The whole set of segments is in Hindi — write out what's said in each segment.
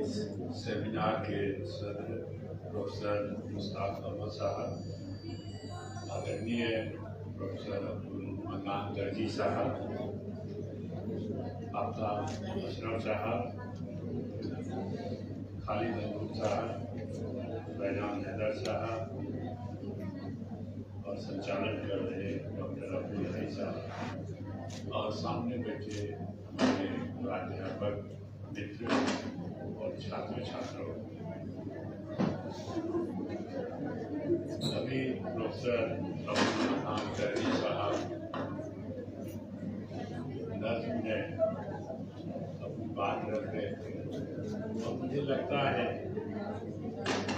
इस सेमिनार के सदर प्रोफेसर मुश्ताक अहमद साहब, आदरणीय प्रोफेसर अब्दुल मन्नान दर्जी साहब, आफ्ताब अशरफ साहब, खालिद अहमद साहब, फैजान हैदर साहब और संचालन कर रहे डॉक्टर अब्दुल हई साहब और सामने बैठे हमारे प्राध्यापक मित्र और छात्र छात्राओं, सभी प्रोफेसर अब्दुल मन्नान दर्जी साहब नज़्म में अपनी बात रख रहे थे और मुझे लगता है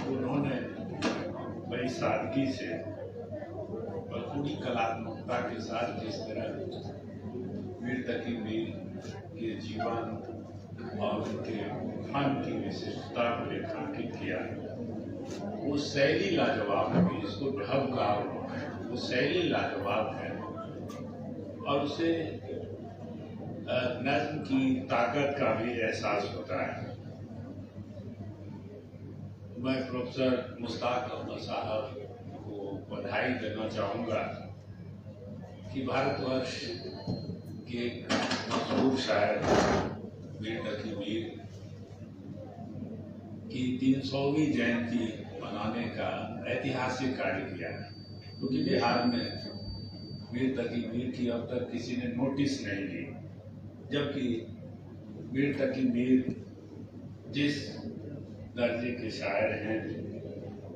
उन्होंने बड़ी सादगी से और पूरी कलात्मकता के साथ जिस तरह मीर तकी मीर के जीवन और उनके फन की विशिष्टता को रेखांकित किया, वो शैली लाजवाब है, जिसको ढब कहा वो शैली लाजवाब है और उसे नज़्म की ताकत का भी एहसास होता है। मैं प्रोफेसर मुश्ताक अहमद साहब को बधाई देना चाहूँगा कि भारतवर्ष के मशहूर शायर मीर तकी मीर की 300वीं जयंती मनाने का ऐतिहासिक कार्य किया है, क्योंकि बिहार में मीर तकी मीर की अब तक किसी ने नोटिस नहीं ली, जबकि मीर तकी मीर जिस दर्जे के शायर हैं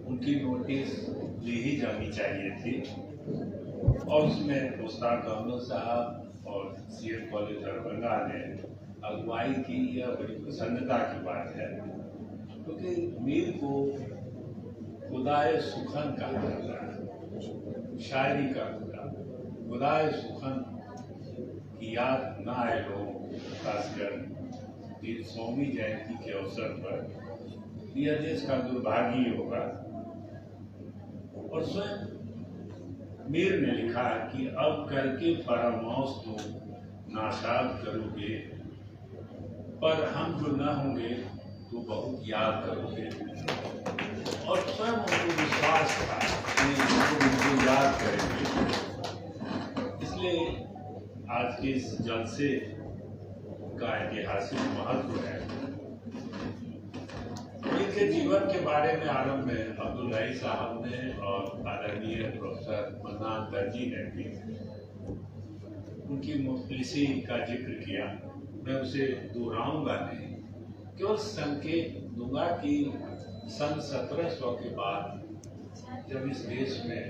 उनकी नोटिस ली ही जानी चाहिए थी और उसमें मुश्ताक अहमद साहब और सीएम कॉलेज दरभंगा ने अगुवाई की। यह बड़ी प्रसन्नता की बात है, क्योंकि मीर को खुदाए सुखन कहा जाता है, शायरी का खुदाए सुखन की याद न आए लोग, खासकर 300वीं जयंती के अवसर पर, यह देश का दुर्भाग्य होगा। और स्वयं मीर ने लिखा कि अब करके फरामोश तो नाशाद करोगे, पर हम जो न होंगे तो बहुत याद करोगे। और स्वयं उनको विश्वास था कि उनको याद करेंगे। इसलिए आज के इस जलसे का ऐतिहासिक महत्व है। इनके जीवन के बारे में आरंभ में अब्दुल हई साहब ने और आदरणीय प्रोफेसर मन्नान दर्जी ने भी उनकी मुखलिसी का जिक्र किया। मैं उसे दोहराऊंगा नहीं, केवल संकेत दूंगा कि सन 1700 के बाद जब इस देश में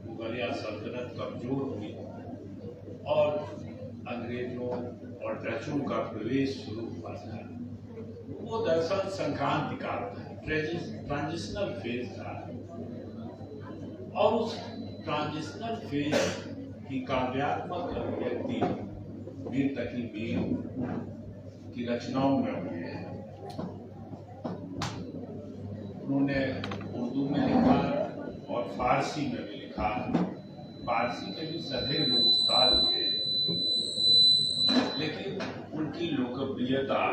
मुगलिया सल्तनत कमजोर हुई और अंग्रेजों और डचों का प्रवेश शुरू हुआ था, वो दरअसल संक्रांति काल था, ट्रांजिशनल फेज था और उस ट्रांजिशनल फेज की काव्यात्मक अभिव्यक्ति मीर तकी मीर की रचनाओं में हुई है। उन्होंने उर्दू में लिखा और फारसी में भी लिखा, फारसी में भी सधे लोग उस्ताद हुए, लेकिन उनकी लोकप्रियता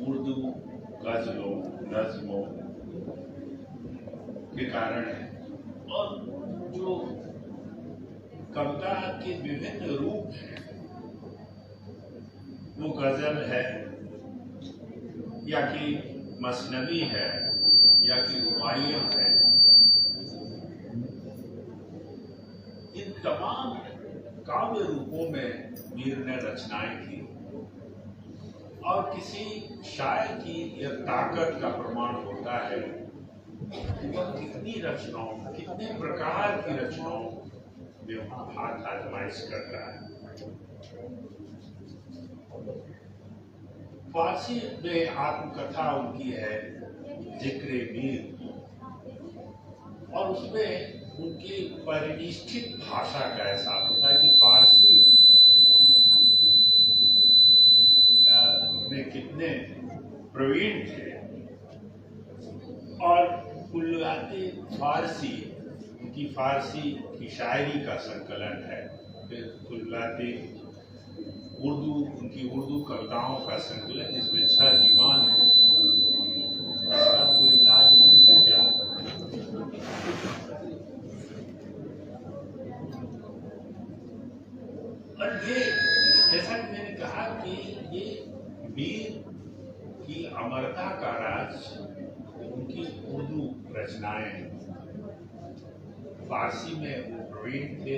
उर्दू गजलों नज़्मों के कारण है। और जो कविता के विभिन्न रूप हैं, वो गजल है या कि मसनवी है या कि रुबाइयाँ है, इन तमाम काव्य रूपों में मीर ने रचनाएं की और किसी शायर की यह ताकत का प्रमाण होता है कि वह कितनी रचनाओं, कितने प्रकार की रचनाओं में हाथ आजमाइश करता है। फारसी में आत्मकथा उनकी है जिक्रे मीर, और उसमें उनकी परिनिष्ठित भाषा का एहसास होता है कि फारसी में कितने प्रवीण थे। और कुल्लाते फारसी उनकी फारसी की शायरी का संकलन है, फिर कुल्लाते उर्दू उनकी उर्दू कविताओं का संकलन, जिसमें 6 दीवान है। कहा कि ये मीर की अमरता का राज उनकी उर्दू रचनाएं, फारसी में वो प्रवीण थे,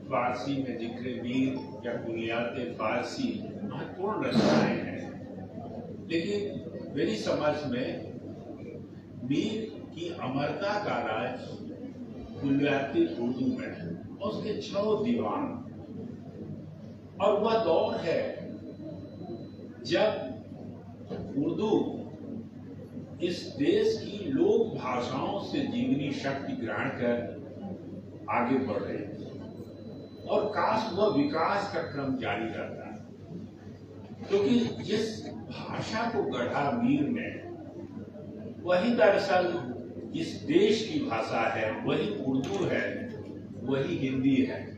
फारसी में जिक्र मीर या कुलियात फारसी महत्वपूर्ण रचनाएं हैं, लेकिन मेरी समझ में मीर की अमरता का राज कुलियाती उर्दू में है और उसके 6 दीवान। और वह दौर है जब उर्दू इस देश की लोक भाषाओं से जीवनी शक्ति ग्रहण कर आगे बढ़ रही थी और काश वह विकास का क्रम जारी रहता, क्योंकि जिस भाषा को गढ़ा मीर ने वही दरअसल इस देश की भाषा है, वही उर्दू है, वही हिंदी है।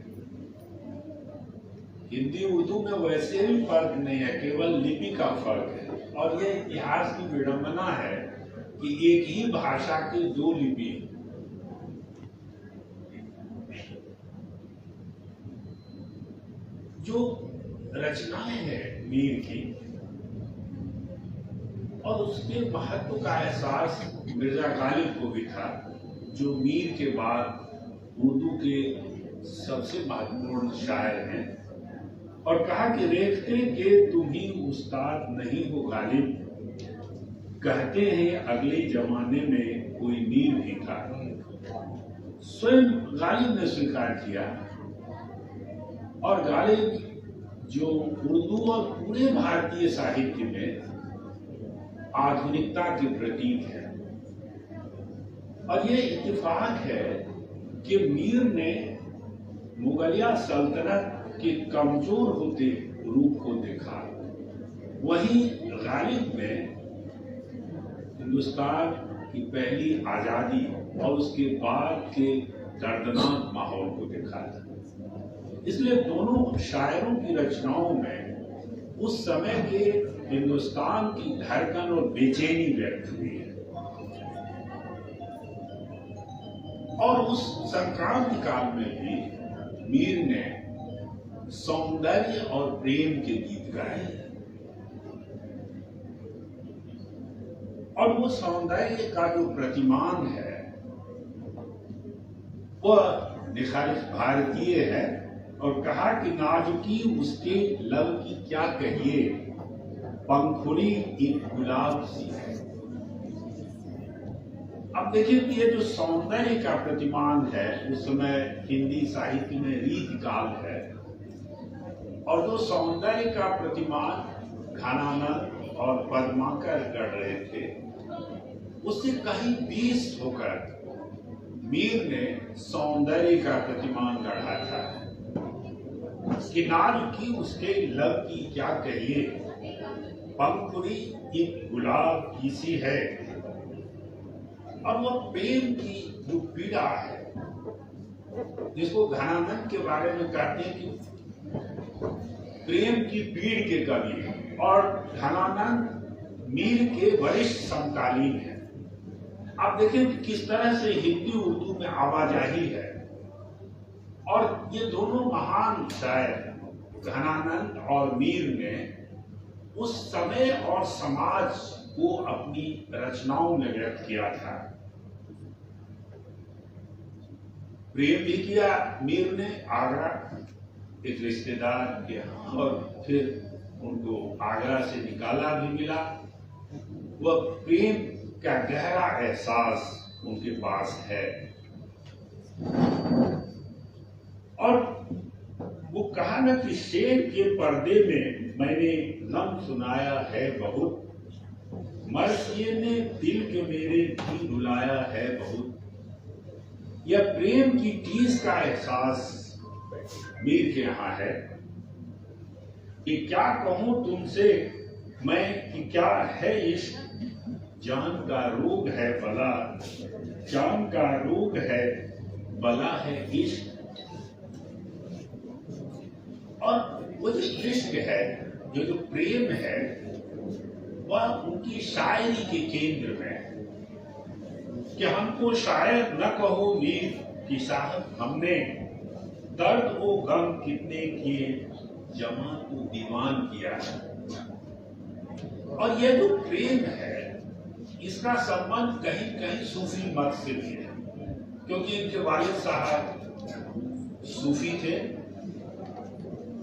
हिंदी उर्दू में वैसे भी फर्क नहीं है, केवल लिपि का फर्क है। और यह इतिहास की विडंबना है कि एक ही भाषा की 2 लिपि, जो रचनाएं हैं मीर की, और उसके महत्व का एहसास मिर्जा गालिब को भी था, जो मीर के बाद उर्दू के सबसे महत्वपूर्ण शायर हैं। और कहा कि रेखते के तुम ही उस्ताद नहीं हो गालिब, कहते हैं अगले जमाने में कोई मीर भी था। स्वयं गालिब ने स्वीकार किया। और गालिब जो उर्दू और पूरे भारतीय साहित्य में आधुनिकता के प्रतीक है। और ये इत्तेफाक है कि मीर ने मुगलिया सल्तनत के कमजोर होते रूप को देखा, वहीं गालिब ने हिंदुस्तान की पहली आजादी और उसके बाद के दर्दनाक माहौल को देखा। इसलिए दोनों शायरों की रचनाओं में उस समय के हिंदुस्तान की धड़कन और बेचैनी व्यक्त हुई है। और उस संक्रांति काल में भी मीर ने सौंदर्य और प्रेम के गीत गाए, और वो सौंदर्य का जो प्रतिमान है वह निखारिज भारतीय है। और कहा कि नाजुकी उसके लब की क्या कहिए, पंखुड़ी एक गुलाब सी है। अब देखिए कि ये जो सौंदर्य का प्रतिमान है, उस समय हिंदी साहित्य में रीतिकाल है, और जो सौंदर्य का प्रतिमान घनानंद और पद्माकर कर रहे थे, उससे कहीं 20 होकर मीर ने सौंदर्य का प्रतिमान गढ़ा था कि नाजुकी उसके लब की क्या कहिए, पंखुड़ी एक गुलाब की सी है। और वो प्रेम की जो पीड़ा है, जिसको घनानंद के बारे में कहते हैं कि प्रेम की पीड़ के कवि, और घनानंद मीर के वरिष्ठ समकालीन है। आप देखें कि किस तरह से हिंदी उर्दू में आवाजाही है, और ये दोनों महान शायर घनानंद और मीर ने उस समय और समाज को अपनी रचनाओं में व्यक्त किया था। प्रेम भी किया मीर ने आगरा एक रिश्तेदार के यहाँ, और फिर उनको आगरा से निकाला भी मिला। वह प्रेम का गहरा एहसास उनके पास है। और वो कहा ना कि शेर के पर्दे में मैंने गम सुनाया है बहुत, मर्सिये ने दिल के मेरे भी रुलाया है बहुत। यह प्रेम की टीस का एहसास मीर के यहाँ है कि क्या कहूं तुमसे मैं कि क्या है इश्क, जान का रोग है बला, जान का रोग है बला है इश्क। और वो जो इश्क है, जो प्रेम है, वह उनकी शायरी के केंद्र में है कि हमको शायर न कहो मीर कि साहब हमने दर्द वो गम कितने किए, जमा तू दीवान किया है। और ये जो प्रेम है इसका संबंध कहीं कहीं सूफी मत से भी है, क्योंकि इनके वालिद साहब सूफी थे।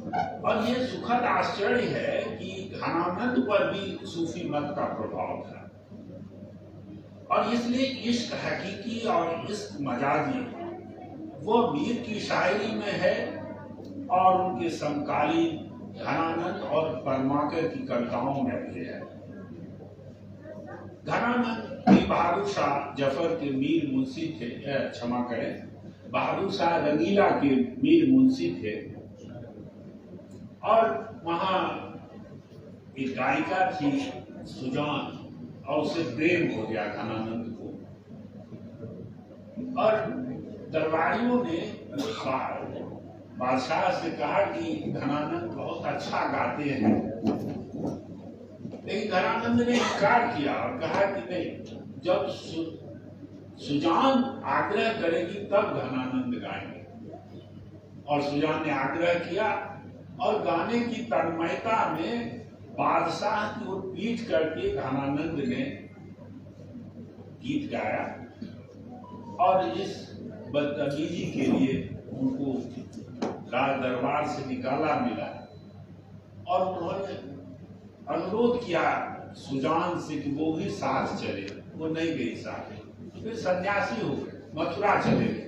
और ये सुखद आश्चर्य है कि घनानंद पर भी सूफी मत का प्रभाव था, और इसलिए इश्क हकीकी और इश्क मजाजी वो मीर की शायरी में है और उनके समकालीन घनानंद और परमाकर की कविताओं में भी है। घनानंद भी बहादुर शाह जफर के मीर मुंशी थे, क्षमा करें, बहादुर शाह रंगीला के मीर मुंशी थे। और वहां एक गायिका थी सुजान, और उसे प्रेम हो गया घनानंद को। और दरबारियों ने बादशाह से कहा कि घनानंद बहुत अच्छा गाते हैं, लेकिन घनानंद ने इनकार किया और कहा कि नहीं, जब सुजान आग्रह करेगी तब घनानंद गाएंगे। और सुजान ने आग्रह किया और गाने की तन्मयता में बादशाह की ओर पीठ करके घनानंद ने गीत गाया। और इस बदतमीजी के लिए उनको राज दरबार से निकाला मिला, और उन्होंने अनुरोध किया सुजान से कि वो भी साथ चले, वो नहीं गई साथ, फिर सन्यासी हो गए, मथुरा चले गए।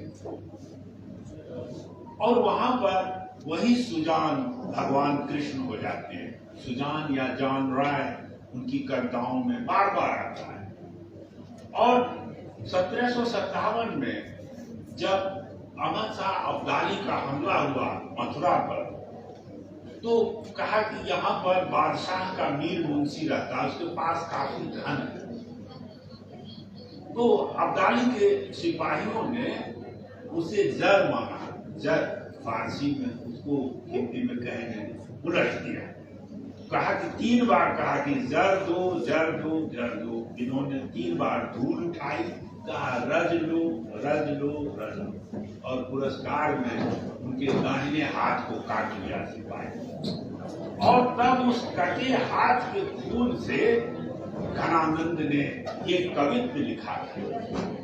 और वहां पर वही सुजान भगवान कृष्ण हो जाते हैं। सुजान या जान राय उनकी कविताओं में बार बार आता है। और 1757 में जब अहमद शाह अब्दाली का हमला हुआ मथुरा पर, तो कहा कि यहाँ पर बादशाह का मीर मुंशी रहता, उसके पास काफी धन है। तो अब्दाली के सिपाहियों ने उसे जर मांगा, जर फारसी में उसको हिंदी में कहेंगे उलट दिया। कहा कि 3 बार कहा कि जर दो जर दो जर दो। इन्होंने 3 बार धूल उठाई, कहा रज लो रज लो रज लो, और पुरस्कार में उनके दाहिने हाथ को काट लिया सिपाही। और तब उस कटे हाथ के खून से घनानंद ने ये कवित्व लिखा था।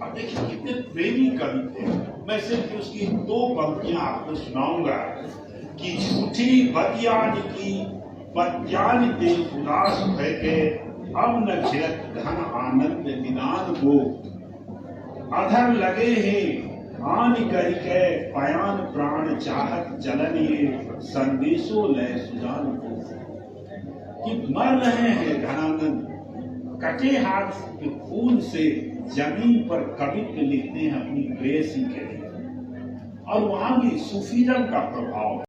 अब देखिए कितने प्रेमी कवि थे। मैं सिर्फ उसकी 2 पंक्तियां आपको सुनाऊंगा कि झूठी बतियान की पत्यान ते उदास भयके, अब न घिरत धन आनंद निदान को, अधर लगे हैं आन करके पयान प्राण चाहत चलन, ये संदेशों ले सुजान को। कि मर रहे हैं घनानंद, कटे हाथ के खून से जमीन पर कवित्व लिखते हैं अपनी प्रेयसी के लिए। और वहां भी सूफीज्म का प्रभाव